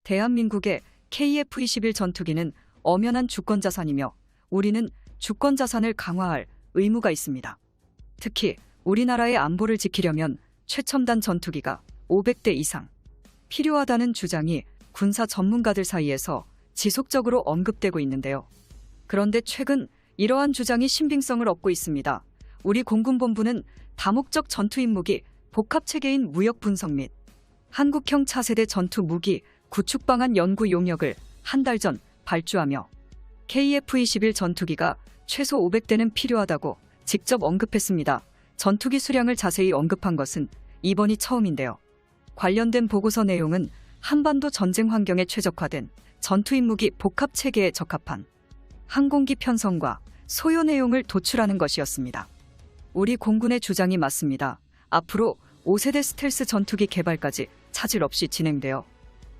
대한민국의 KF-21 전투기는 엄연한 주권자산이며 우리는 주권자산을 강화할 의무가 있습니다. 특히 우리나라의 안보를 지키려면 최첨단 전투기가 500대 이상 필요하다는 주장이 군사 전문가들 사이에서 지속적으로 언급되고 있는데요. 그런데 최근 이러한 주장이 신빙성을 얻고 있습니다. 우리 공군본부는 다목적 전투임 무기 복합체계인 무역 분석 및 한국형 차세대 전투 무기 구축 방안 연구 용역을 한 달 전 발주하며 KF-21 전투기가 최소 500대는 필요하다고 직접 언급했습니다. 전투기 수량을 자세히 언급한 것은 이번이 처음인데요. 관련된 보고서 내용은 한반도 전쟁 환경에 최적화된 전투임 무기 복합 체계에 적합한 항공기 편성과 소요 내용을 도출하는 것이었습니다. 우리 공군의 주장이 맞습니다. 앞으로 5세대 스텔스 전투기 개발까지 차질 없이 진행되어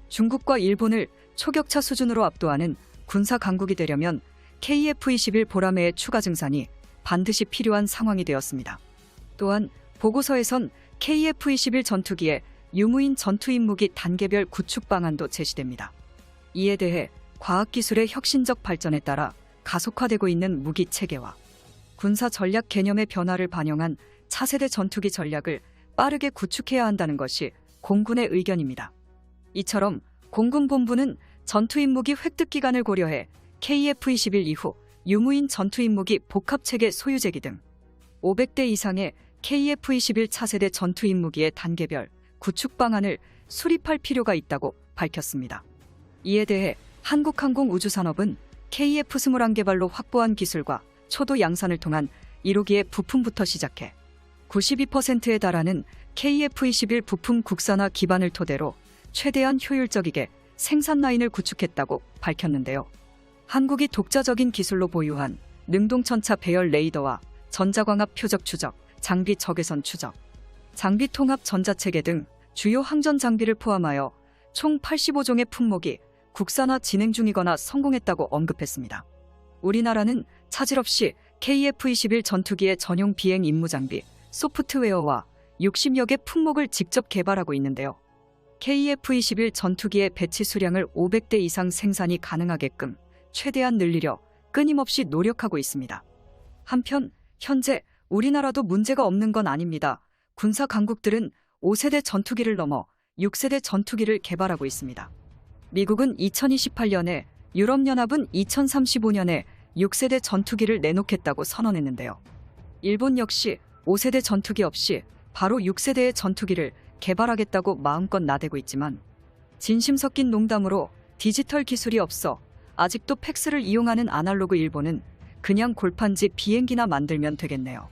중국과 일본을 초격차 수준으로 압도하는 군사 강국이 되려면 KF-21 보라매의 추가 증산이 반드시 필요한 상황이 되었습니다. 또한 보고서에선 KF-21 전투기의 유무인 전투임 무기 단계별 구축 방안도 제시됩니다. 이에 대해 과학기술의 혁신적 발전에 따라 가속화되고 있는 무기 체계와 군사 전략 개념의 변화를 반영한 차세대 전투기 전략을 빠르게 구축해야 한다는 것이 공군의 의견입니다. 이처럼 공군본부는 전투임 무기 획득 기간을 고려해 KF-21 이후 유무인 전투임 무기 복합체계 소유제기 등 500대 이상의 KF-21 차세대 전투임 무기의 단계별 구축 방안을 수립할 필요가 있다고 밝혔습니다. 이에 대해 한국항공우주산업은 KF-21 개발로 확보한 기술과 초도 양산을 통한 1호기의 부품부터 시작해 92%에 달하는 KF-21 부품 국산화 기반을 토대로 최대한 효율적이게 생산 라인을 구축했다고 밝혔는데요. 한국이 독자적인 기술로 보유한 능동천차 배열 레이더와 전자광합 표적 추적, 장비 적외선 추적, 장비 통합 전자체계 등 주요 항전 장비를 포함하여 총 85종의 품목이 국산화 진행 중이거나 성공했다고 언급했습니다. 우리나라는 차질 없이 KF-21 전투기의 전용 비행 임무 장비, 소프트웨어와 60여 개 품목을 직접 개발하고 있는데요. KF-21 전투기의 배치 수량을 500대 이상 생산이 가능하게끔 최대한 늘리려 끊임없이 노력하고 있습니다. 한편 현재 우리나라도 문제가 없는 건 아닙니다. 군사 강국들은 5세대 전투기를 넘어 6세대 전투기를 개발하고 있습니다. 미국은 2028년에, 유럽연합은 2035년에 6세대 전투기를 내놓겠다고 선언했는데요. 일본 역시 5세대 전투기 없이 바로 6세대의 전투기를 개발하겠다고 마음껏 나대고 있지만 진심 섞인 농담으로 디지털 기술이 없어 아직도 팩스를 이용하는 아날로그 일본은 그냥 골판지 비행기나 만들면 되겠네요.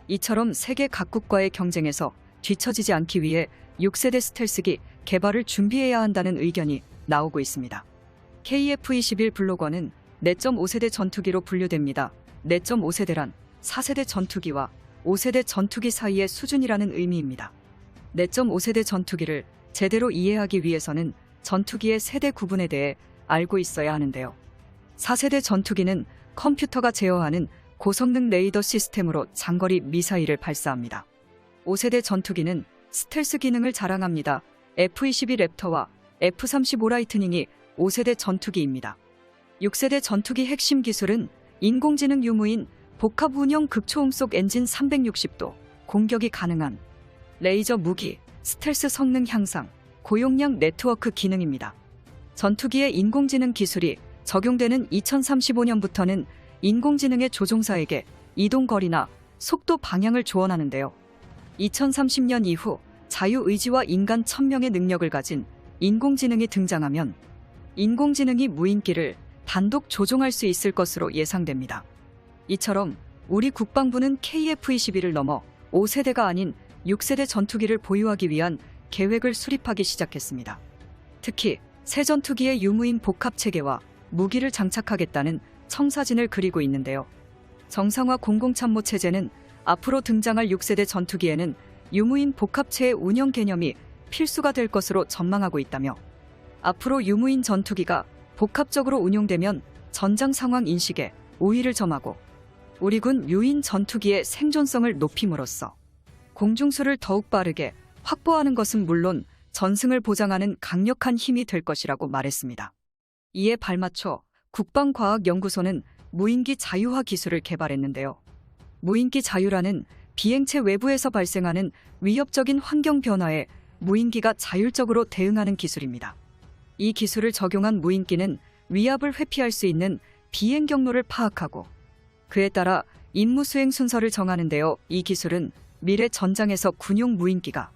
이처럼 세계 각국과의 경쟁에서 뒤처지지 않기 위해 6세대 스텔스기 개발을 준비해야 한다는 의견이 나오고 있습니다. KF-21 블로거는 4.5세대 전투기로 분류됩니다. 4.5세대란 4세대 전투기와 5세대 전투기 사이의 수준이라는 의미입니다. 4.5세대 전투기를 제대로 이해하기 위해서는 전투기의 세대 구분에 대해 알고 있어야 하는데요. 4세대 전투기는 컴퓨터가 제어하는 고성능 레이더 시스템으로 장거리 미사일을 발사합니다. 5세대 전투기는 스텔스 기능을 자랑합니다. F-22 랩터와 F-35 라이트닝이 5세대 전투기입니다. 6세대 전투기 핵심 기술은 인공지능 유무인 복합 운영 극초음속 엔진 360도 공격이 가능한 레이저 무기, 스텔스 성능 향상, 고용량 네트워크 기능입니다. 전투기의 인공지능 기술이 적용되는 2035년부터는 인공지능의 조종사에게 이동거리나 속도 방향을 조언하는데요. 2030년 이후 자유의지와 인간 천명의 능력을 가진 인공지능이 등장하면 인공지능이 무인기를 단독 조종할 수 있을 것으로 예상됩니다. 이처럼 우리 국방부는 KF-21을 넘어 5세대가 아닌 6세대 전투기를 보유하기 위한 계획을 수립하기 시작했습니다. 특히 새 전투기의 유무인 복합체계와 무기를 장착하겠다는 청사진을 그리고 있는데요. 정상화 공공참모체제는 앞으로 등장할 6세대 전투기에는 유무인 복합체의 운영 개념이 필수가 될 것으로 전망하고 있다며 앞으로 유무인 전투기가 복합적으로 운용되면 전장 상황 인식에 우위를 점하고 우리 군 유인 전투기의 생존성을 높임으로써 공중수를 더욱 빠르게 확보하는 것은 물론 전승을 보장하는 강력한 힘이 될 것이라고 말했습니다. 이에 발맞춰 국방과학연구소는 무인기 자유화 기술을 개발했는데요. 무인기 자유라는 비행체 외부에서 발생하는 위협적인 환경 변화에 무인기가 자율적으로 대응하는 기술입니다. 이 기술을 적용한 무인기는 위압을 회피할 수 있는 비행 경로를 파악하고 그에 따라 임무 수행 순서를 정하는데요. 이 기술은 미래 전장에서 군용 무인기가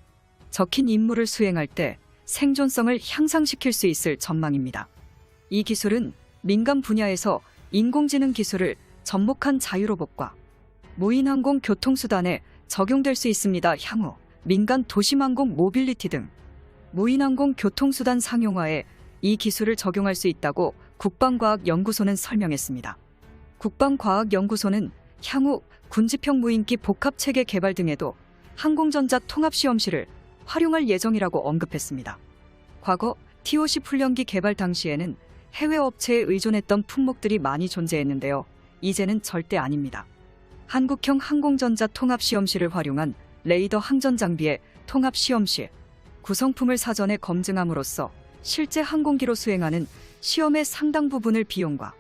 적힌 임무를 수행할 때 생존성을 향상시킬 수 있을 전망입니다. 이 기술은 민간 분야에서 인공지능 기술을 접목한 자유로봇과 무인항공 교통수단에 적용될 수 있습니다. 향후 민간 도심항공 모빌리티 등 무인항공 교통수단 상용화에 이 기술을 적용할 수 있다고 국방과학연구소는 설명했습니다. 국방과학연구소는 향후 군지평 무인기 복합체계 개발 등에도 항공전자 통합시험실을 활용할 예정이라고 언급했습니다. 과거 TOC 훈련기 개발 당시에는 해외 업체에 의존했던 품목들이 많이 존재했는데요. 이제는 절대 아닙니다. 한국형 항공전자 통합시험실을 활용한 레이더 항전 장비의 통합시험실, 구성품을 사전에 검증함으로써 실제 항공기로 수행하는 시험의 상당 부분을 비용과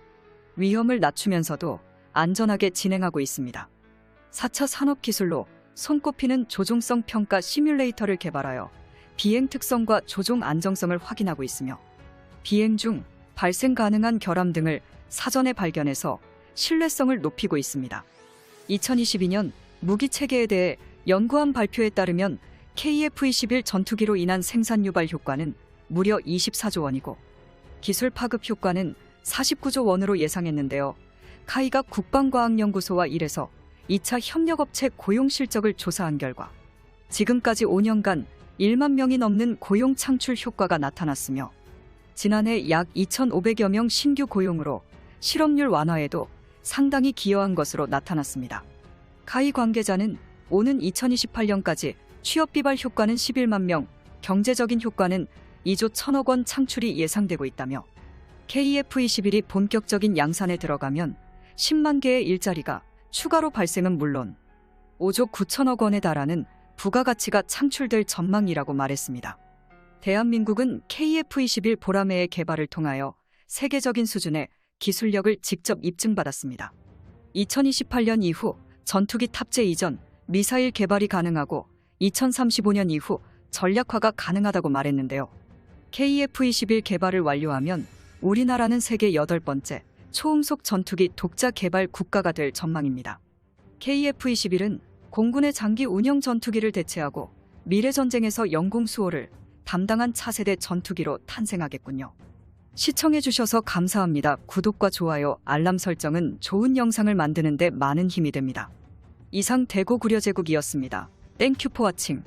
위험을 낮추면서도 안전하게 진행하고 있습니다. 4차 산업기술로 손꼽히는 조종성 평가 시뮬레이터를 개발하여 비행 특성과 조종 안정성을 확인하고 있으며 비행 중 발생 가능한 결함 등을 사전에 발견해서 신뢰성을 높이고 있습니다. 2022년 무기 체계에 대해 연구한 발표에 따르면 KF-21 전투기로 인한 생산 유발 효과는 무려 24조 원이고 기술 파급 효과는 49조 원으로 예상했는데요. 카이가 국방과학연구소와 일해서 2차 협력업체 고용 실적을 조사한 결과 지금까지 5년간 1만 명이 넘는 고용 창출 효과가 나타났으며 지난해 약 2,500여 명 신규 고용으로 실업률 완화에도 상당히 기여한 것으로 나타났습니다. 카이 관계자는 오는 2028년까지 취업 비발 효과는 11만 명, 경제적인 효과는 2조 1천억 원 창출이 예상되고 있다며 KF-21이 본격적인 양산에 들어가면 10만 개의 일자리가 추가로 발생은 물론 5조 9천억 원에 달하는 부가가치가 창출될 전망이라고 말했습니다. 대한민국은 KF-21 보라매의 개발을 통하여 세계적인 수준의 기술력을 직접 입증받았습니다. 2028년 이후 전투기 탑재 이전 미사일 개발이 가능하고 2035년 이후 전략화가 가능하다고 말했는데요. KF-21 개발을 완료하면 우리나라는 세계 8번째 초음속 전투기 독자 개발 국가가 될 전망입니다. KF-21은 공군의 장기 운영 전투기를 대체하고 미래전쟁에서 영공 수호를 담당한 차세대 전투기로 탄생하겠군요. 시청해주셔서 감사합니다. 구독과 좋아요, 알람 설정은 좋은 영상을 만드는 데 많은 힘이 됩니다. 이상 대고구려제국이었습니다. 땡큐 포 워칭.